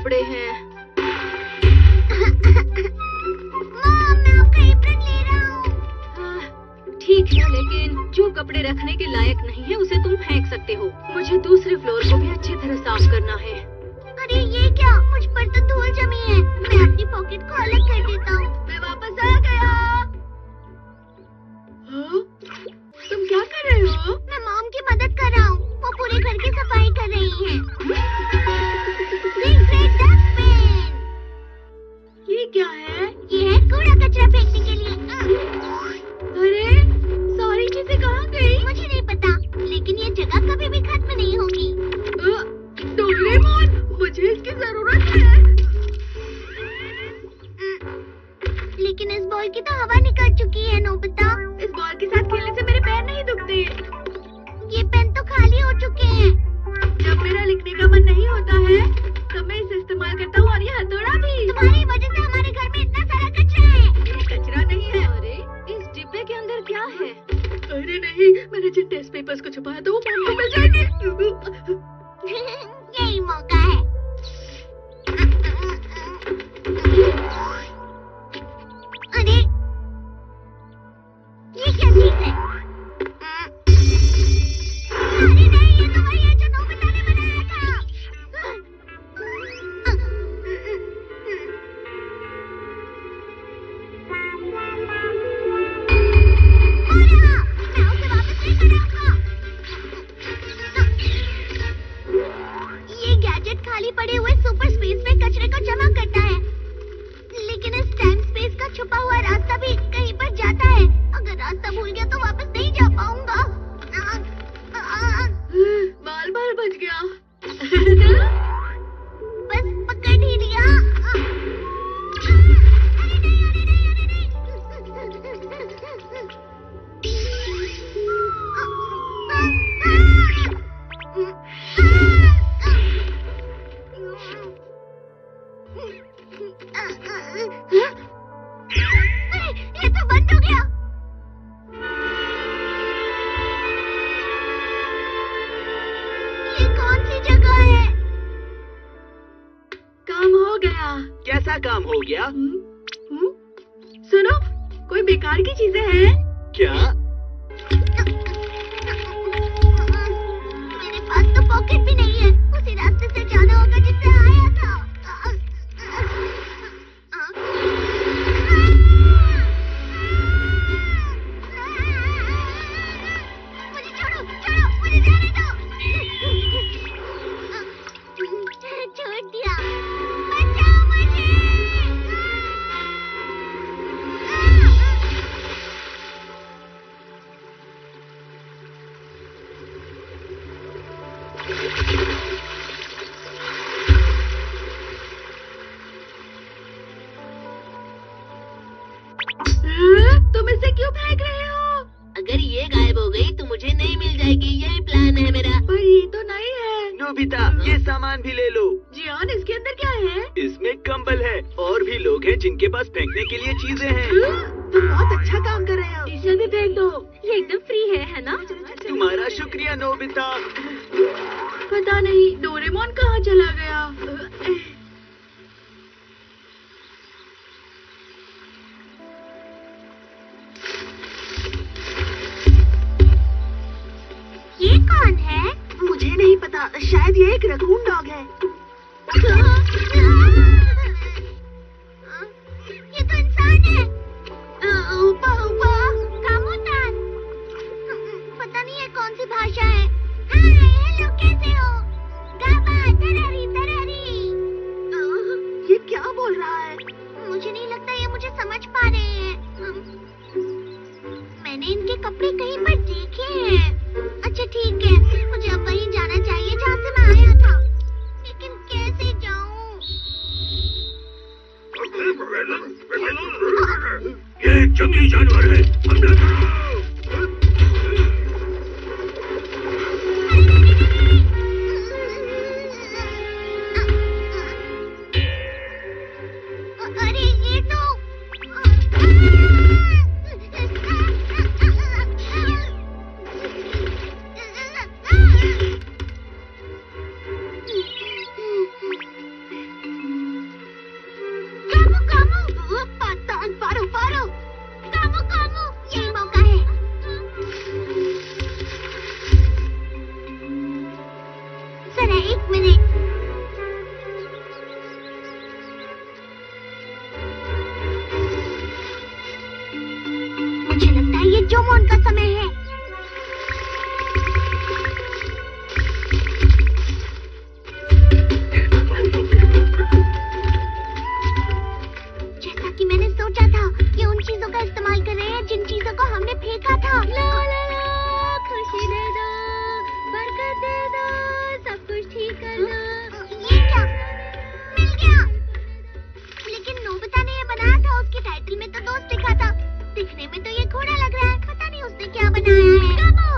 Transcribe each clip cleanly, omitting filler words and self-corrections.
कपड़े हैं। मॉम, मैं आपका एप्रन ले रहा हूँ। ठीक है, लेकिन जो कपड़े रखने के लायक नहीं है उसे तुम फेंक सकते हो। मुझे दूसरे फ्लोर को भी अच्छी तरह साफ करना है। अरे ये क्या, मुझ पर तो धूल जमी है। मैं अपनी पॉकेट को अलग कर देता हूँ। मैं वापस आ गया। तुम क्या कर रहे हो? मैं मॉम की मदद कर रहा हूँ। वो पूरे घर की सफाई कर रही हैं। Secret dustbin. ये क्या है? ये है कूड़ा कचरा फेंकने के लिए। अरे सारी चीजें कहाँ गई? मुझे नहीं पता, लेकिन ये जगह कभी भी खत्म नहीं होगी। डोरेमोन, मुझे इसकी जरूरत है। लेकिन इस बॉल की तो हवा निकल चुकी है नोबिता। इस बॉल के साथ खेलने से मेरे पैर नहीं दुखते। ये पेन तो खाली हो चुके हैं। जब मेरा लिखने का मन नहीं होता है तब मैं इसे इस्तेमाल करता हूँ, और ये हथौड़ा भी। तुम्हारी वजह से हमारे घर में इतना सारा कचरा है। ये कचरा नहीं है। अरे इस डिब्बे के अंदर क्या है? अरे नहीं, मैंने जिन टेस्ट पेपर्स को छुपाया था वो मॉम को मिल जाएंगे। यही मौका है। अरे ये क्या चीज है? अरे नहीं, ये तो वही है जो नोबिता ने बनाया था। मैं उसे वापस लेकर आऊंगा। ये गैजेट खाली पड़े हुए सुपर स्पेस में कचरे को जमा करता है, लेकिन इस टाइम स्पेस का छुपा हुआ रास्ता भी कहीं पर जाता है। अगर रास्ता भूल गया तो वापस नहीं जा पाऊंगा। बाल बाल बच गया। बस पकड़ ही लिया। अरे नहीं, अरे नहीं, अरे नहीं। अरे ये तो बंद हो गया। ये कौन सी जगह है? काम हो गया। कैसा काम हो गया? सुनो, कोई बेकार की चीजें हैं? क्या? मेरे पास तो पॉकेट भी नहीं है। उसी रास्ते से जाना होगा जिससे आया था। मुझे छोड़ो, छोड़ो, मुझे जाने दो। छोड़ दिया। बचाओ मुझे। तुम इसे क्यों फेंक रहे हो? अगर ये गायब हो गई तो मुझे नहीं मिल जाएगी। यही प्लान है मेरा। पर ये तो नहीं है। नोबिता, ये सामान भी ले लो। जियान, इसके अंदर क्या है? इसमें कंबल है। और भी लोग हैं जिनके पास फेंकने के लिए चीजें हैं। तुम बहुत अच्छा काम कर रहे हो। इसे भी फेंक दो। ये एकदम फ्री है ना? तुम्हारा शुक्रिया नोबिता। पता नहीं डोरेमोन कहाँ चला गया। ये कौन है? मुझे नहीं पता, शायद ये एक रकून डॉग है। ये तो इंसान है। कामोतान। पता नहीं है कौन सी भाषा है। हाय, हेलो, कैसे हो? गाबा, तररी, तररी। ये क्या बोल रहा है? मुझे नहीं लगता ये मुझे समझ पा रहे हैं। मैंने इनके कपड़े कहीं पर देखे हैं। अच्छा ठीक है, मुझे अब वहीं जाना चाहिए जहाँ से मैं आया था, लेकिन कैसे जाऊँ? ये जंगली जानवर है, हमला करो। बनाया है।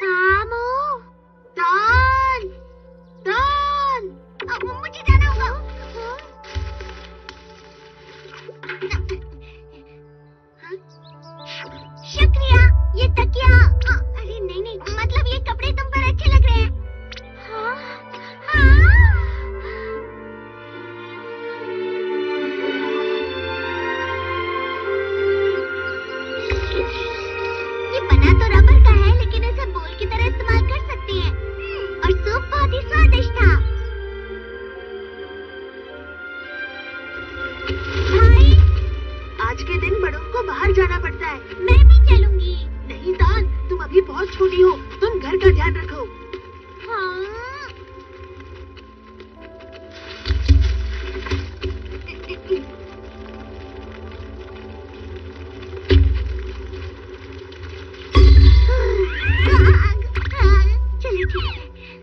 कामो, डॉन, डॉन, मुझे जाना होगा। शुक्रिया, ये तकिया। अरे नहीं नहीं, मतलब ये कपड़े तुम पर अच्छे लग रहे हैं। हाँ, हाँ। ये बना तो रबर का है, लेकिन इसे बोल की तरह इस्तेमाल कर सकते हैं। और सूप बहुत ही स्वादिष्ट था। भाई, आज के दिन बड़ों को बाहर जाना पड़ता है। मैं भी चलूंगी। नहीं दान, तुम अभी बहुत छोटी हो, तुम घर का ध्यान रखो। हाँ। चलिए ठीक है।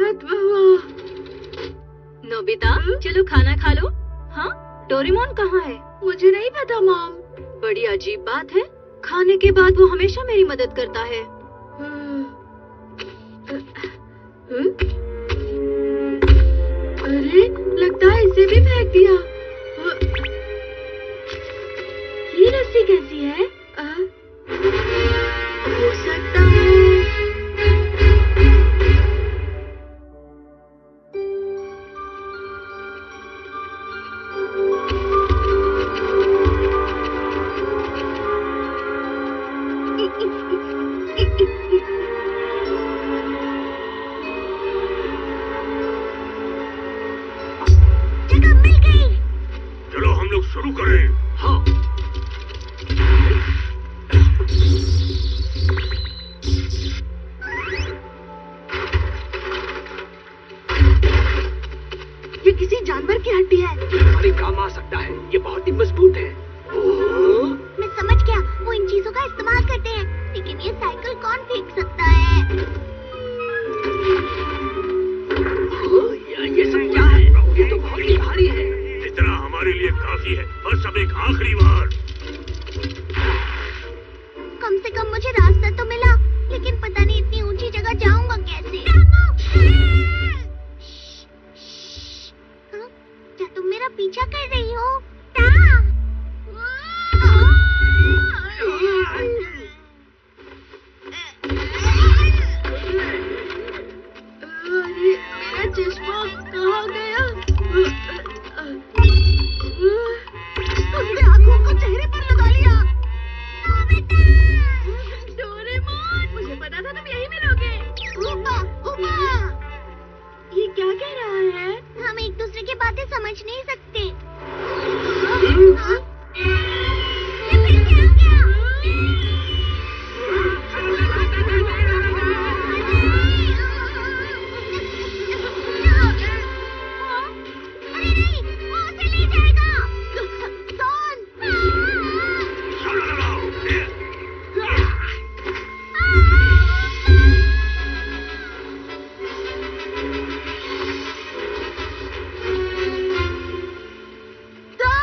खत्म हुआ। नोबिता, चलो खाना खा लो। हाँ, डोरेमोन कहाँ है? मुझे नहीं पता मॉम। बड़ी अजीब बात है, खाने के बाद वो हमेशा मेरी मदद करता है। अरे, लगता है इसे भी फेंक दिया। ये रस्सी कैसी है? हो सकता है। जगह मिल गई। चलो हम लोग शुरू करें। हाँ। ये किसी जानवर की हड्डी है। हमारे काम आ सकता है, ये बहुत ही मजबूत है। मैं समझ गया, वो इन चीजों का इस्तेमाल करते हैं, लेकिन ये साइकिल कौन फेंक सकता है? ये सब क्या है? ये तो बहुत ही भारी है। इतना हमारे लिए काफी है। बस अब एक आखिरी बार। कम से कम मुझे रास्ता तो मिला, लेकिन पता नहीं इतनी ऊंची जगह जाऊंगा कैसे। हाँ? क्या तुम मेरा पीछा कर रही हो? अरे, मेरा चश्मा कहाँ गया? उसने आँखों को चेहरे पर लगा लिया। डोरेमोन, मुझे पता था तुम यही मिलोगे। ऊपर, ऊपर। ये क्या कह रहा है? हम एक दूसरे की बातें समझ नहीं सकते। ये फिर क्या किया? अरे नहीं, वो उसे ले जाएगा। डॉन! चलो लगाओ। डॉन!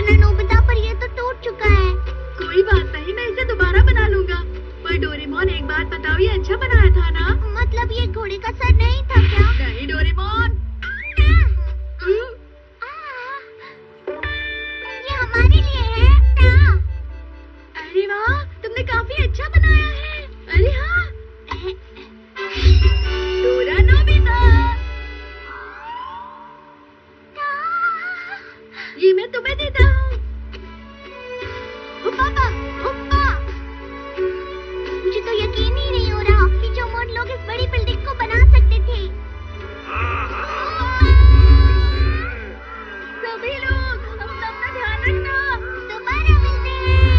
ना नोबिता, पर ये तो टूट चुका है। कोई बात नहीं, मैं इसे दोबारा बना लूंगा। पर डोरेमोन एक बात बताओ, ये अच्छा बनाया था ना? मतलब ये घोड़े का सर नहीं था क्या? नहीं डोरेमोन। ये हमारे लिए है ना? अरे वाह, तुमने काफी अच्छा बनाया है। अरे हाँ, डोरा नोबिता। ये मैं तुम्हें देता हूँ। पापा, पापा, मुझे तो यकीन ही नहीं हो रहा कि जोमोन लोग इस बड़ी बिल्डिंग को बना सकते थे। सभी लोग अपना ध्यान रखना। दोबारा मिलते हैं।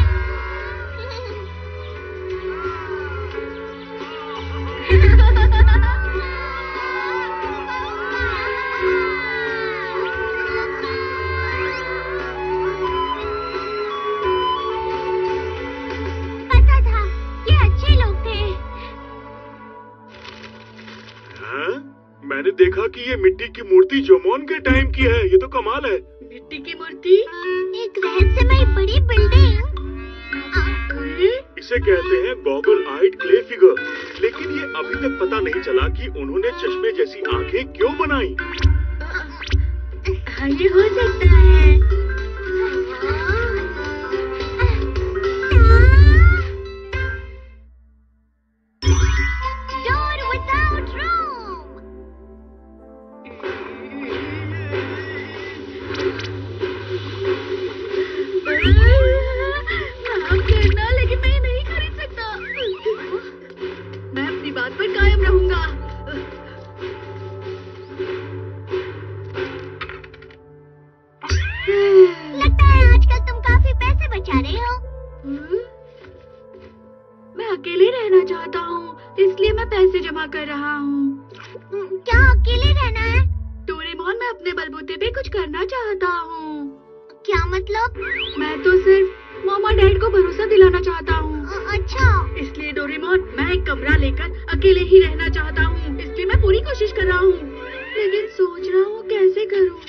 पता था, ये अच्छे लोग थे। हाँ? मैंने देखा कि ये मिट्टी की मूर्ति जोमोन के टाइम की है। ये तो कमाल है। मिट्टी की मूर्ति? एक रहस्यमयी बड़ी बिल्डिंग। इसे कहते हैं गॉगल आइड क्ले फिगर। लेकिन ये अभी तक पता नहीं चला कि उन्होंने चश्मे जैसी आंखें क्यों बनाई। हाँ, ये हो सकता है। Door without room. माफ करना, लेकिन मैं ये नहीं खरीद सकता। मैं अपनी बात पर कायम रहूंगा। लगता है आजकल तुम काफी पैसे बचा रहे हो। मैं अकेले रहना चाहता हूँ, इसलिए मैं पैसे जमा कर रहा हूँ। क्या अकेले रहना है? डोरेमोन, मैं अपने बलबूते पे कुछ करना चाहता हूँ। क्या मतलब? मैं तो सिर्फ मामा डैड को भरोसा दिलाना चाहता हूँ। अच्छा। इसलिए डोरेमोन, मैं एक कमरा लेकर अकेले ही रहना चाहता हूँ। इसलिए मैं पूरी कोशिश कर रहा हूँ, लेकिन सोच रहा हूँ कैसे करूँ।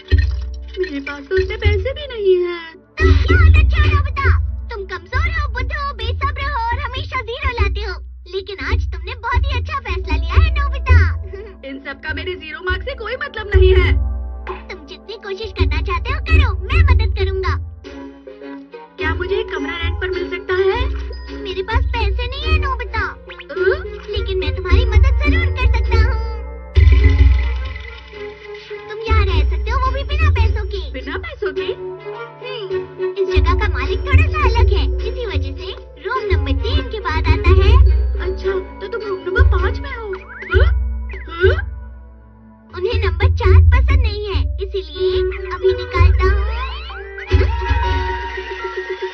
मेरे पास तो उतने पैसे भी नहीं हैं। बहुत अच्छा नोबिता, तुम कमजोर हो, बुद्ध हो, बेसब्र हो और हमेशा जीरो लाते हो। लेकिन आज तुमने बहुत ही अच्छा फैसला लिया है नोबिता। इन सब का मेरे 0 मार्क्स से कोई मतलब नहीं है। तुम जितनी कोशिश करना चाहते हो करो, मैं मदद करूँगा। क्या मुझे एक कमरा रेंट पर मिल सकता है? मेरे पास पैसे नहीं है नोबिता, लेकिन मैं तुम्हारी मदद जरूर कर सकता हूँ। तुम यहाँ रह सकते हो, वो भी बिना पैसों के। बिना पैसों के? इस जगह का मालिक थोड़ा सा अलग है, इसी वजह से रूम नंबर 3 के बाद आता है। अच्छा, तो तुम रूम नंबर 5 में हो? उन्हें नंबर 4 पसंद नहीं है, इसीलिए अभी निकालता हूँ।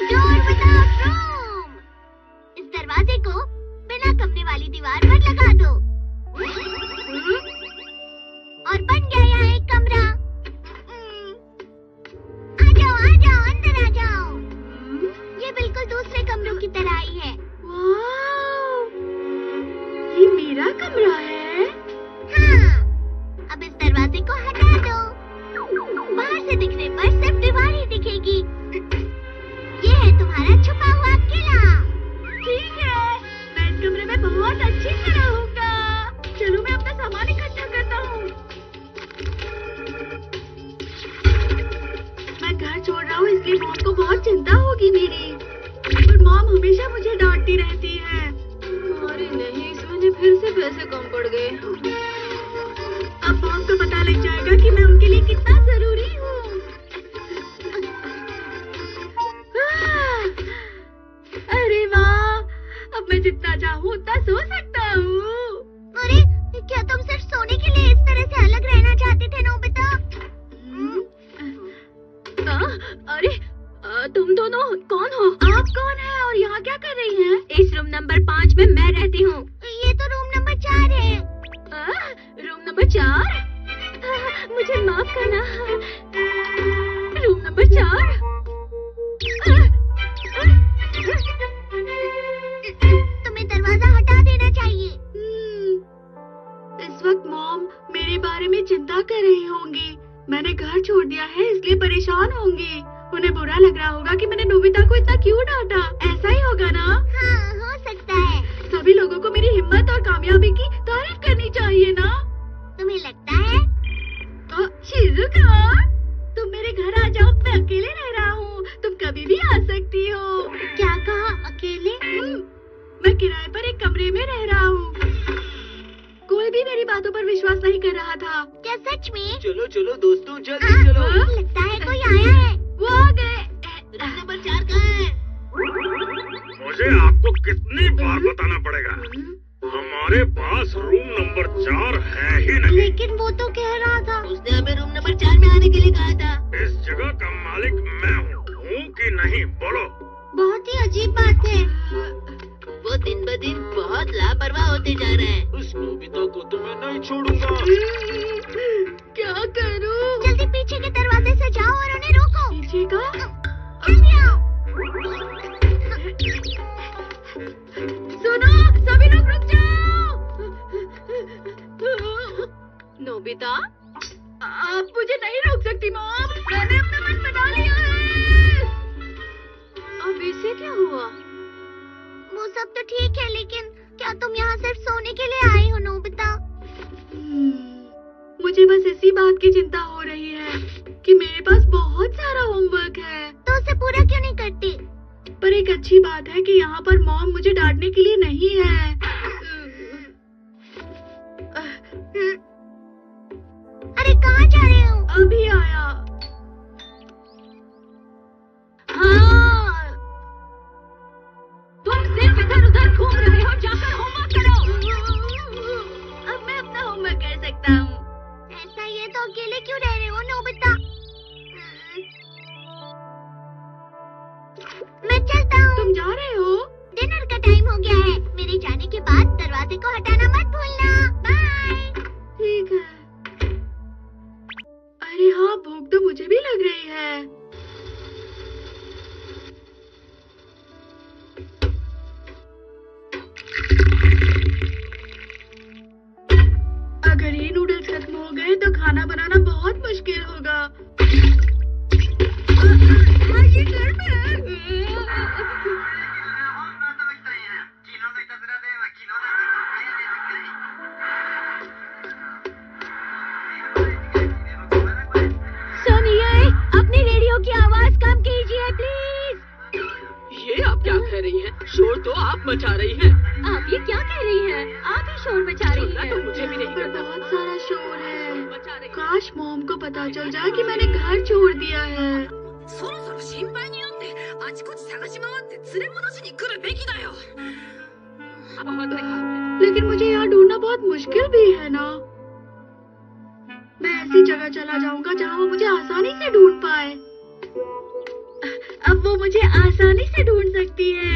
Door without room. इस दरवाजे को बिना कमरे वाली दीवार पर लगा दो और बन गया यहाँ एक कमरा। आ जाओ, अंदर आ जाओ। ये बिल्कुल दूसरे कमरों की तरह ही है। वाह, ये मेरा कमरा है। हाँ, अब इस दरवाजे को हटा दो। बाहर से दिखने पर सिर्फ दीवार ही दिखेगी। ये है तुम्हारा छुपा हुआ किला। ठीक है, मैं इस कमरे में बहुत अच्छी से रहूंगा। चलो मैं अपना सामान इकट्ठा करता हूँ। मैं घर छोड़ रहा हूँ, इसलिए मॉम को बहुत चिंता होगी मेरी। पर मॉम हमेशा मुझे डांटती रहती है। अरे नहीं, इस महीने फिर से पैसे कम पड़ गए। अब मॉम को पता लग जाएगा कि मैं उनके लिए कितना जरूरी हूँ। अरे वाह, अब मैं जितना चाहूँ उतना सो सकता हूँ। अरे, क्या तुम सिर्फ सोने के लिए इस तरह से अलग रहना चाहते थे नोबिता? अरे, तुम दोनों कौन हो? आप कौन है और यहाँ क्या कर रही हैं? इस रूम नंबर 5 में मैं रहती हूँ। ये तो रूम नंबर 4 है। Room number 4? मुझे माफ करना। Room number 4? तुम्हें दरवाजा हटा देना चाहिए। इस वक्त मॉम मेरे बारे में चिंता कर रही होंगी। मैंने घर छोड़ दिया है, इसलिए परेशान होंगी। उन्हें बुरा लग रहा होगा कि मैंने नोबिता को इतना क्यों डांटा। ऐसा ही होगा ना? हाँ, हो सकता है। सभी लोगों को मेरी हिम्मत और कामयाबी की तारीफ करनी चाहिए ना? तुम्हें लगता है? शिजुका, तुम मेरे घर आ जाओ, मैं अकेले रह रहा हूँ, तुम कभी भी आ सकती हो। क्या कहा, अकेले? मैं किराए पर एक कमरे में रह रहा हूँ। कोई भी मेरी बातों पर विश्वास नहीं कर रहा था। क्या सच में? चलो चलो दोस्तों, जल्दी चलो। लगता है कोई आया है। वो आ गए। नंबर 4 कहाँ है? मुझे आपको कितनी बार बताना पड़ेगा, हमारे पास रूम नंबर 4 है ही नहीं। लेकिन वो तो कह रहा था, उसने हमें रूम नंबर 4 में आने के लिए कहा था। इस जगह का मालिक मैं हूँ कि नहीं, बोलो। बहुत ही अजीब बात है। वो दिन ब दिन बहुत लापरवाह होते जा रहे हैं। उस नोबिता को तो मैं नहीं छोड़ूंगा। क्या करूँ? जल्दी पीछे के दरवाजे से जाओ और उन्हें रोको। पीछे का? जल्दी आओ। सुनो, सभी लोग रुक जाओ। नोबिता, आप मुझे नहीं रोक सकती मॉम, मैंने अपना मन बना लिया है। अब इसे क्या हुआ? वो सब तो ठीक है, लेकिन क्या तुम यहाँ सिर्फ सोने के लिए आई हो नोबिता? मुझे बस इसी बात की चिंता हो रही है कि मेरे पास बहुत सारा होमवर्क है। तो उसे पूरा क्यों नहीं करती? पर एक अच्छी बात है कि यहाँ पर मॉम मुझे डांटने के लिए नहीं है। अरे कहाँ जा रहे हो? अभी आया। हाँ, तुम सिर्फ इधर उधर घूम रहे हो, जाकर होमवर्क करो। अब मैं अपना होमवर्क कर सकता हूँ। ऐसा ही है तो अकेले क्यों रह रहे हो नोबिता? मैं चलता हूँ। तुम जा रहे हो? डिनर का टाइम हो गया है। मेरे जाने के बाद दरवाजे को हटाना मत भूलना। बाय। ठीक है। अरे हाँ, भूख तो मुझे भी लग रही है। अगर ये नूडल्स खत्म हो गए तो खाना बनाना बहुत मुश्किल होगा। ये गर्म है। सुनिए, अपनी रेडियो की आवाज कम कीजिए प्लीज। ये आप क्या कह रही हैं? शोर तो आप मचा रही हैं। आप ये क्या कह रही हैं? आप ही शोर मचा रही सुनना हैं। तो मुझे भी नहीं पर करता। बहुत सारा शोर है। मचा रही हैं। काश मॉम को पता चल जाए कि मैंने घर छोड़ दिया है। そろそろ心配になってあちこち探し回って連れ戻しに来るべきだよ。लेकिन मुझे यहाँ ढूंढना बहुत मुश्किल भी है ना। मैं ऐसी जगह चला जाऊंगा जहाँ वो मुझे आसानी से ढूंढ पाए। अब वो मुझे आसानी से ढूंढ सकती है।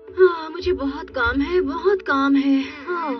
हाँ, मुझे बहुत काम है, बहुत काम है। हाँ।